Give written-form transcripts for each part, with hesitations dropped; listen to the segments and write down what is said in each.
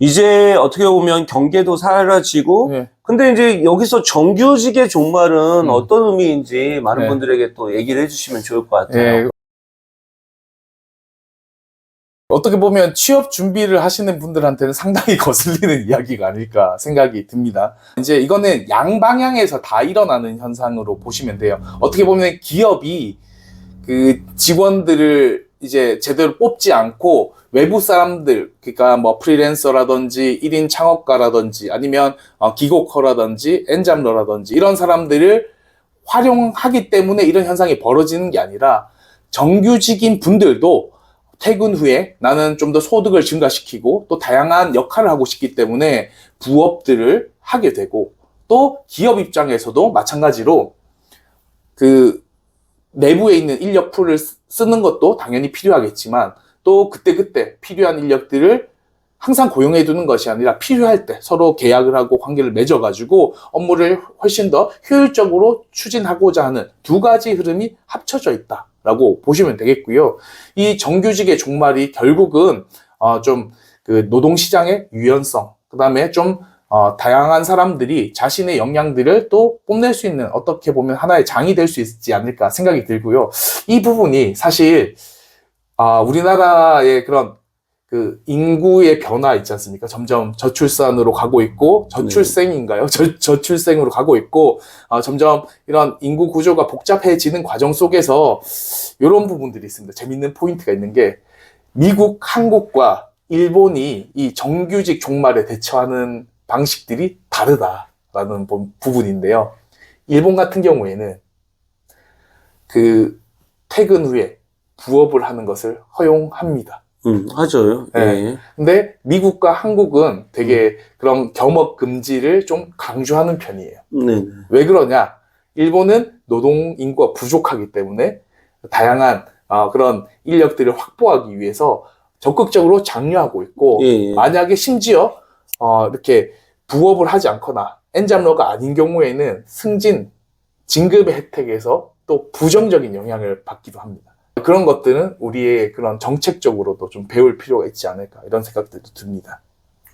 이제 어떻게 보면 경계도 사라지고, 네. 근데 이제 여기서 정규직의 종말은 어떤 의미인지 많은 네. 분들에게 또 얘기를 해주시면 좋을 것 같아요. 예. 어떻게 보면 취업 준비를 하시는 분들한테는 상당히 거슬리는 이야기가 아닐까 생각이 듭니다. 이제 이거는 양방향에서 다 일어나는 현상으로 보시면 돼요. 어떻게 보면 기업이 그 직원들을 이제 제대로 뽑지 않고 외부 사람들, 그러니까 뭐 프리랜서라든지 1인 창업가라든지 아니면 기고커라든지 엔잡러라든지 이런 사람들을 활용하기 때문에 이런 현상이 벌어지는 게 아니라 정규직인 분들도 퇴근 후에 나는 좀 더 소득을 증가시키고 또 다양한 역할을 하고 싶기 때문에 부업들을 하게 되고, 또 기업 입장에서도 마찬가지로 그 내부에 있는 인력 풀을 쓰는 것도 당연히 필요하겠지만 또 그때그때 필요한 인력들을 항상 고용해 두는 것이 아니라 필요할 때 서로 계약을 하고 관계를 맺어가지고 업무를 훨씬 더 효율적으로 추진하고자 하는 두 가지 흐름이 합쳐져 있다라고 보시면 되겠고요. 이 정규직의 종말이 결국은 좀 그 노동시장의 유연성, 그 다음에 좀 다양한 사람들이 자신의 역량들을 또 뽐낼 수 있는, 어떻게 보면 하나의 장이 될 수 있지 않을까 생각이 들고요. 이 부분이 사실 우리나라의 그런 그 인구의 변화 있지 않습니까? 점점 저출산으로 가고 있고, 저출생인가요? 저출생으로 가고 있고, 점점 이런 인구 구조가 복잡해지는 과정 속에서 이런 부분들이 있습니다. 재밌는 포인트가 있는 게, 미국, 한국과 일본이 이 정규직 종말에 대처하는 방식들이 다르다라는 부분인데요. 일본 같은 경우에는 그 퇴근 후에 부업을 하는 것을 허용합니다. 하죠. 네. 예. 근데 미국과 한국은 되게 그런 겸업 금지를 좀 강조하는 편이에요. 네. 왜 그러냐? 일본은 노동 인구가 부족하기 때문에 다양한 그런 인력들을 확보하기 위해서 적극적으로 장려하고 있고, 예. 만약에 심지어 이렇게 부업을 하지 않거나 엔잡러가 아닌 경우에는 승진, 진급의 혜택에서 또 부정적인 영향을 받기도 합니다. 그런 것들은 우리의 그런 정책적으로도 좀 배울 필요가 있지 않을까, 이런 생각들도 듭니다.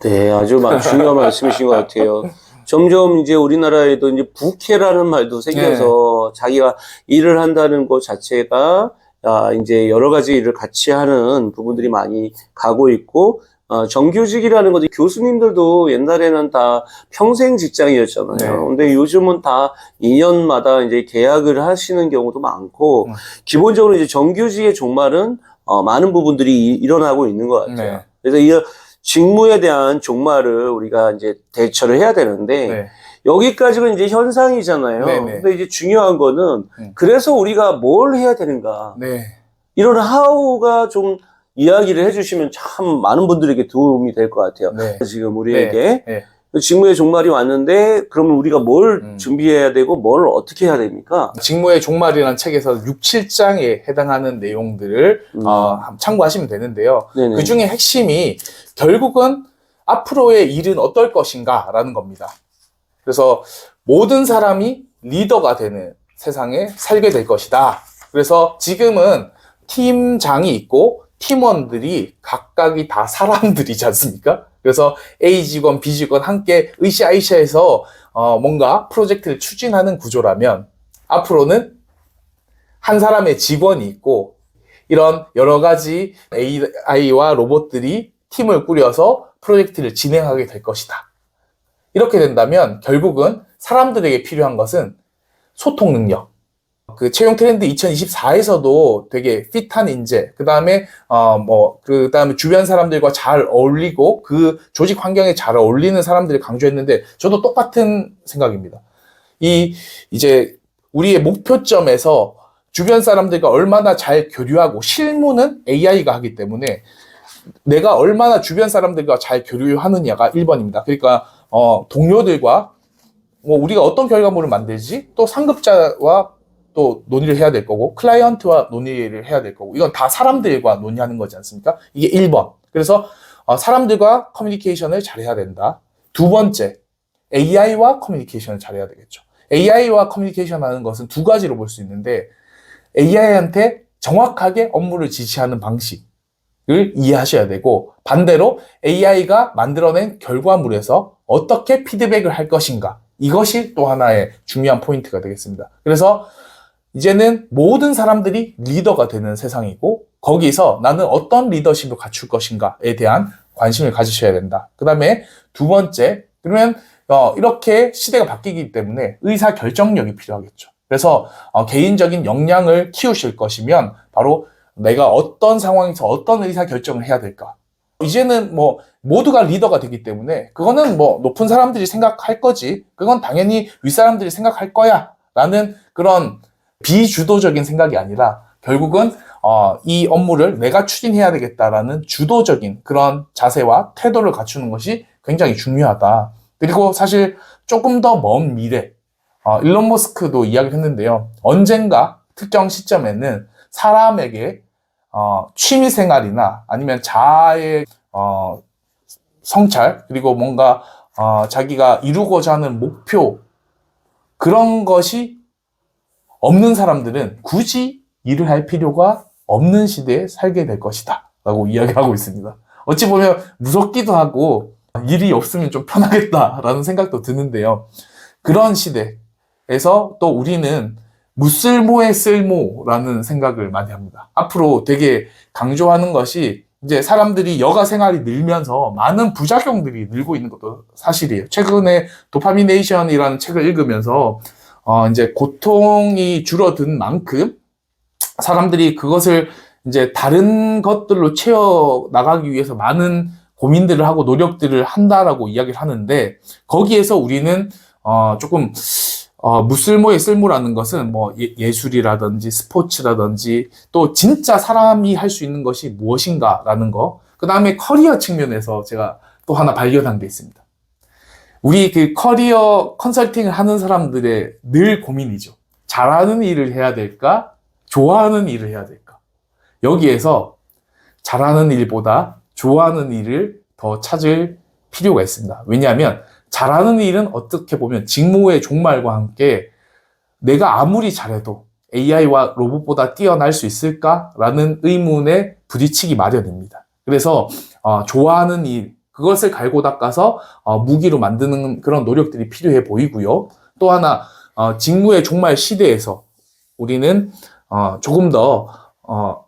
네, 아주 중요한 말씀이신 것 같아요. 점점 이제 우리나라에도 이제 부캐라는 말도 생겨서 자기가 일을 한다는 것 자체가 이제 여러 가지 일을 같이 하는 부분들이 많이 가고 있고, 정규직이라는 것이 교수님들도 옛날에는 다 평생 직장이었잖아요. 네. 근데 요즘은 다 2년마다 이제 계약을 하시는 경우도 많고, 기본적으로 이제 정규직의 종말은 많은 부분들이 일어나고 있는 것 같아요. 네. 그래서 이 직무에 대한 종말을 우리가 이제 대처를 해야 되는데, 네. 여기까지는 이제 현상이잖아요. 네네. 근데 이제 중요한 거는, 그래서 우리가 뭘 해야 되는가. 네. 이런 하우가 좀 이야기를 해주시면 참 많은 분들에게 도움이 될 것 같아요. 네. 지금 우리에게 네. 직무의 종말이 왔는데, 그러면 우리가 뭘 준비해야 되고, 뭘 어떻게 해야 됩니까? 직무의 종말이라는 책에서 6, 7장에 해당하는 내용들을 참고하시면 되는데요. 네네. 그 중에 핵심이 결국은 앞으로의 일은 어떨 것인가 라는 겁니다. 그래서 모든 사람이 리더가 되는 세상에 살게 될 것이다. 그래서 지금은 팀장이 있고 팀원들이 각각이 다 사람들이지 않습니까? 그래서 A 직원, B 직원 함께 으쌰으쌰해서 뭔가 프로젝트를 추진하는 구조라면, 앞으로는 한 사람의 직원이 있고 이런 여러 가지 AI와 로봇들이 팀을 꾸려서 프로젝트를 진행하게 될 것이다. 이렇게 된다면 결국은 사람들에게 필요한 것은 소통 능력. 그 채용 트렌드 2024에서도 되게 핏한 인재, 그 다음에 그 다음에 주변 사람들과 잘 어울리고 그 조직 환경에 잘 어울리는 사람들을 강조했는데, 저도 똑같은 생각입니다. 이제 우리의 목표점에서 주변 사람들과 얼마나 잘 교류하고, 실무는 AI가 하기 때문에 내가 얼마나 주변 사람들과 잘 교류하느냐가 1번입니다. 그러니까 동료들과 우리가 어떤 결과물을 만들지, 또 상급자와 또 논의를 해야 될 거고, 클라이언트와 논의를 해야 될 거고, 이건 다 사람들과 논의하는 거지 않습니까? 이게 1번. 그래서 사람들과 커뮤니케이션을 잘해야 된다. 두 번째, AI와 커뮤니케이션을 잘해야 되겠죠. AI와 커뮤니케이션 하는 것은 두 가지로 볼 수 있는데, AI한테 정확하게 업무를 지시하는 방식, 이해하셔야 되고, 반대로 AI가 만들어낸 결과물에서 어떻게 피드백을 할 것인가, 이것이 또 하나의 중요한 포인트가 되겠습니다. 그래서 이제는 모든 사람들이 리더가 되는 세상이고, 거기서 나는 어떤 리더십을 갖출 것인가에 대한 관심을 가지셔야 된다. 그 다음에 두 번째, 그러면 이렇게 시대가 바뀌기 때문에 의사 결정력이 필요하겠죠. 그래서 개인적인 역량을 키우실 것이면 바로 내가 어떤 상황에서 어떤 의사 결정을 해야 될까. 이제는 뭐 모두가 리더가 되기 때문에 그거는 뭐 높은 사람들이 생각할 거지, 그건 당연히 윗사람들이 생각할 거야 라는 그런 비주도적인 생각이 아니라, 결국은 이 업무를 내가 추진해야 되겠다라는 주도적인 그런 자세와 태도를 갖추는 것이 굉장히 중요하다. 그리고 사실 조금 더 먼 미래, 일론 머스크도 이야기를 했는데요. 언젠가 특정 시점에는 사람에게 취미 생활이나 아니면 자아의 성찰, 그리고 뭔가 자기가 이루고자 하는 목표, 그런 것이 없는 사람들은 굳이 일을 할 필요가 없는 시대에 살게 될 것이다 라고 이야기하고 있습니다. 어찌 보면 무섭기도 하고 일이 없으면 좀 편하겠다라는 생각도 드는데요. 그런 시대에서 또 우리는 무쓸모의 쓸모라는 생각을 많이 합니다. 앞으로 되게 강조하는 것이, 이제 사람들이 여가 생활이 늘면서 많은 부작용들이 늘고 있는 것도 사실이에요. 최근에 도파미네이션이라는 책을 읽으면서 이제 고통이 줄어든 만큼 사람들이 그것을 이제 다른 것들로 채워 나가기 위해서 많은 고민들을 하고 노력들을 한다라고 이야기를 하는데, 거기에서 우리는 조금 무쓸모의 쓸모라는 것은 뭐 예술이라든지 스포츠라든지 또 진짜 사람이 할 수 있는 것이 무엇인가라는 거, 그 다음에 커리어 측면에서 제가 또 하나 발견한 게 있습니다. 우리 그 커리어 컨설팅을 하는 사람들의 늘 고민이죠. 잘하는 일을 해야 될까? 좋아하는 일을 해야 될까? 여기에서 잘하는 일보다 좋아하는 일을 더 찾을 필요가 있습니다. 왜냐하면 잘하는 일은 어떻게 보면 직무의 종말과 함께 내가 아무리 잘해도 AI와 로봇보다 뛰어날 수 있을까라는 의문에 부딪히기 마련입니다. 그래서 좋아하는 일, 그것을 갈고 닦아서 무기로 만드는 그런 노력들이 필요해 보이고요. 또 하나, 직무의 종말 시대에서 우리는 조금 더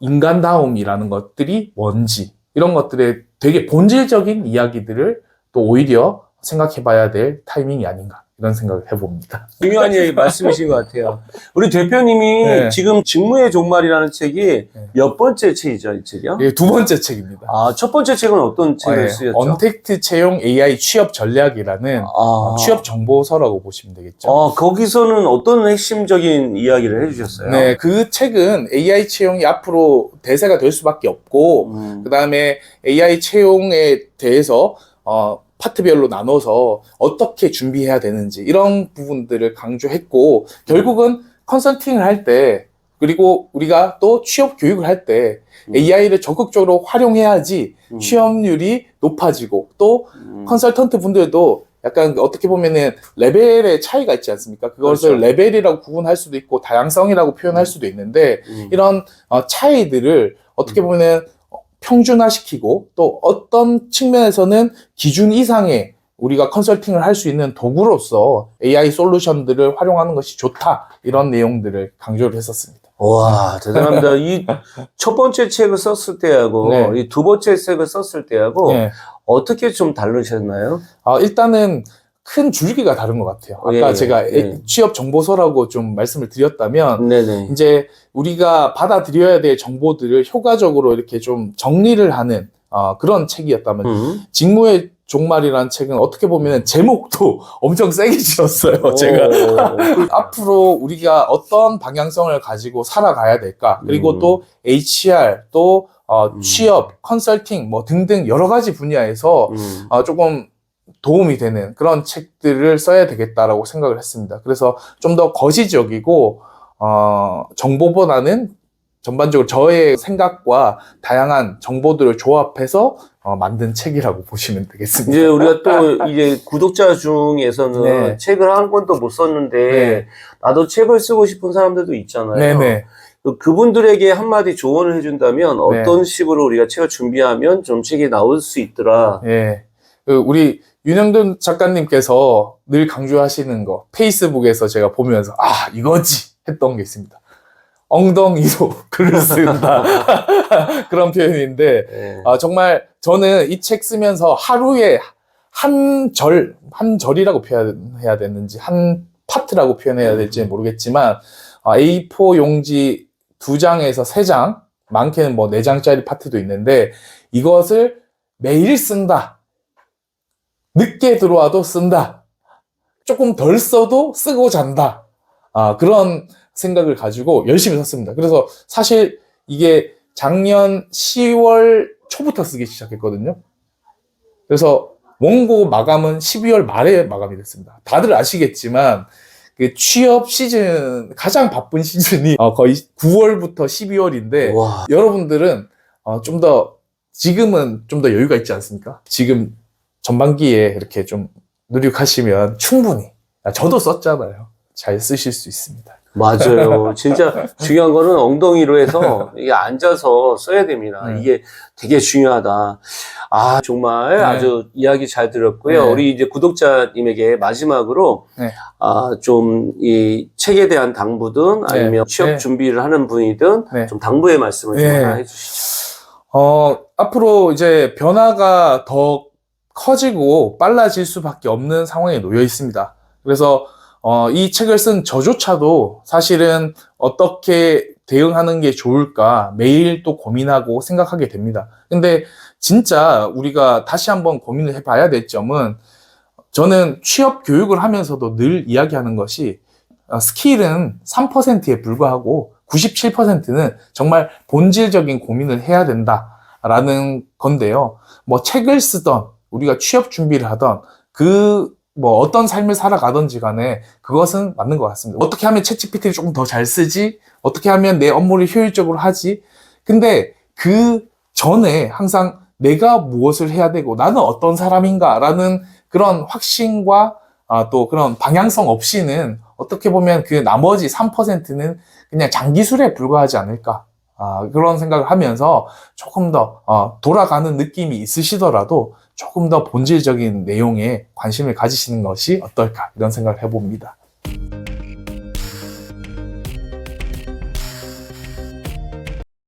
인간다움이라는 것들이 뭔지, 이런 것들의 되게 본질적인 이야기들을 또 오히려 생각해 봐야 될 타이밍이 아닌가, 이런 생각을 해봅니다. 중요한 말씀이신 것 같아요. 우리 대표님이 네. 지금 직무의 종말이라는 책이 몇 번째 책이죠, 이 책이요? 이게 두 번째 책입니다. 첫 번째 책은 어떤 책을 쓰셨죠? 언택트 채용 AI 취업 전략이라는 취업 정보서라고 보시면 되겠죠. 거기서는 어떤 핵심적인 이야기를 해주셨어요? 네, 그 책은 AI 채용이 앞으로 대세가 될 수밖에 없고, 그 다음에 AI 채용에 대해서 파트별로 나눠서 어떻게 준비해야 되는지, 이런 부분들을 강조했고, 결국은 컨설팅을 할 때, 그리고 우리가 또 취업 교육을 할 때 AI를 적극적으로 활용해야지 취업률이 높아지고, 또 컨설턴트 분들도 약간 어떻게 보면은 레벨의 차이가 있지 않습니까? 그것을 그렇죠. 레벨이라고 구분할 수도 있고 다양성이라고 표현할 수도 있는데, 이런 차이들을 어떻게 보면은 평준화시키고, 또 어떤 측면에서는 기준 이상의 우리가 컨설팅을 할 수 있는 도구로서 AI 솔루션들을 활용하는 것이 좋다, 이런 내용들을 강조를 했었습니다. 와, 대단합니다. 이 첫 번째 책을 썼을 때하고 네. 이 두 번째 책을 썼을 때하고 네. 어떻게 좀 다르셨나요? 일단은 큰 줄기가 다른 것 같아요. 아까 제가 취업 정보서라고 좀 말씀을 드렸다면, 네네. 이제 우리가 받아들여야 될 정보들을 효과적으로 이렇게 좀 정리를 하는 그런 책이었다면, 직무의 종말이라는 책은 어떻게 보면 제목도 엄청 세게 지었어요, 제가. 앞으로 우리가 어떤 방향성을 가지고 살아가야 될까, 그리고 또 HR, 또 취업, 컨설팅 뭐 등등 여러 가지 분야에서 조금 도움이 되는 그런 책들을 써야 되겠다라고 생각을 했습니다. 그래서 좀 더 거시적이고 정보보다는 전반적으로 저의 생각과 다양한 정보들을 조합해서 만든 책이라고 보시면 되겠습니다. 이제 우리가 또 이제 구독자 중에서는 네. 책을 한 권도 못 썼는데 네. 나도 책을 쓰고 싶은 사람들도 있잖아요. 네네. 그분들에게 한마디 조언을 해준다면 어떤 식으로 우리가 책을 준비하면 좀 책이 나올 수 있더라. 예. 우리 윤영돈 작가님께서 늘 강조하시는 거, 페이스북에서 제가 보면서, 아, 이거지! 했던 게 있습니다. 엉덩이로 글을 쓴다. 그런 표현인데, 네. 정말 저는 이 책 쓰면서 하루에 한 절이라고 표현해야 되는지, 한 파트라고 표현해야 될지 모르겠지만, A4 용지 2장에서 3장, 많게는 뭐 4장짜리 파트도 있는데, 이것을 매일 쓴다. 늦게 들어와도 쓴다. 조금 덜 써도 쓰고 잔다. 그런 생각을 가지고 열심히 썼습니다. 그래서 사실 이게 작년 10월 초부터 쓰기 시작했거든요. 그래서 원고 마감은 12월 말에 마감이 됐습니다. 다들 아시겠지만 그 취업 시즌, 가장 바쁜 시즌이 거의 9월부터 12월인데 여러분들은 지금은 좀 더 여유가 있지 않습니까? 지금 전반기에 이렇게 좀 누력하시면 충분히, 저도 썼잖아요. 잘 쓰실 수 있습니다. 맞아요. 진짜 중요한 거는 엉덩이로 해서 이게 앉아서 써야 됩니다. 이게 되게 중요하다. 정말 아주 이야기 잘 들었고요. 우리 이제 구독자님에게 마지막으로 좀 이 책에 대한 당부든 아니면 취업 준비를 하는 분이든 좀 당부의 말씀을 좀 하나 해주시죠. 앞으로 이제 변화가 더 커지고 빨라질 수밖에 없는 상황에 놓여 있습니다. 그래서 이 책을 쓴 저조차도 사실은 어떻게 대응하는 게 좋을까 매일 또 고민하고 생각하게 됩니다. 근데 진짜 우리가 다시 한번 고민을 해봐야 될 점은, 저는 취업 교육을 하면서도 늘 이야기하는 것이 스킬은 3%에 불과하고 97%는 정말 본질적인 고민을 해야 된다라는 건데요. 뭐 책을 쓰던 우리가 취업 준비를 하던 어떤 삶을 살아가던지 간에 그것은 맞는 것 같습니다. 어떻게 하면 챗GPT를 조금 더 잘 쓰지? 어떻게 하면 내 업무를 효율적으로 하지? 근데 그 전에 항상 내가 무엇을 해야 되고 나는 어떤 사람인가 라는 그런 확신과 또 그런 방향성 없이는 어떻게 보면 그 나머지 3%는 그냥 장기술에 불과하지 않을까. 그런 생각을 하면서 조금 더 돌아가는 느낌이 있으시더라도 조금 더 본질적인 내용에 관심을 가지시는 것이 어떨까, 이런 생각을 해봅니다.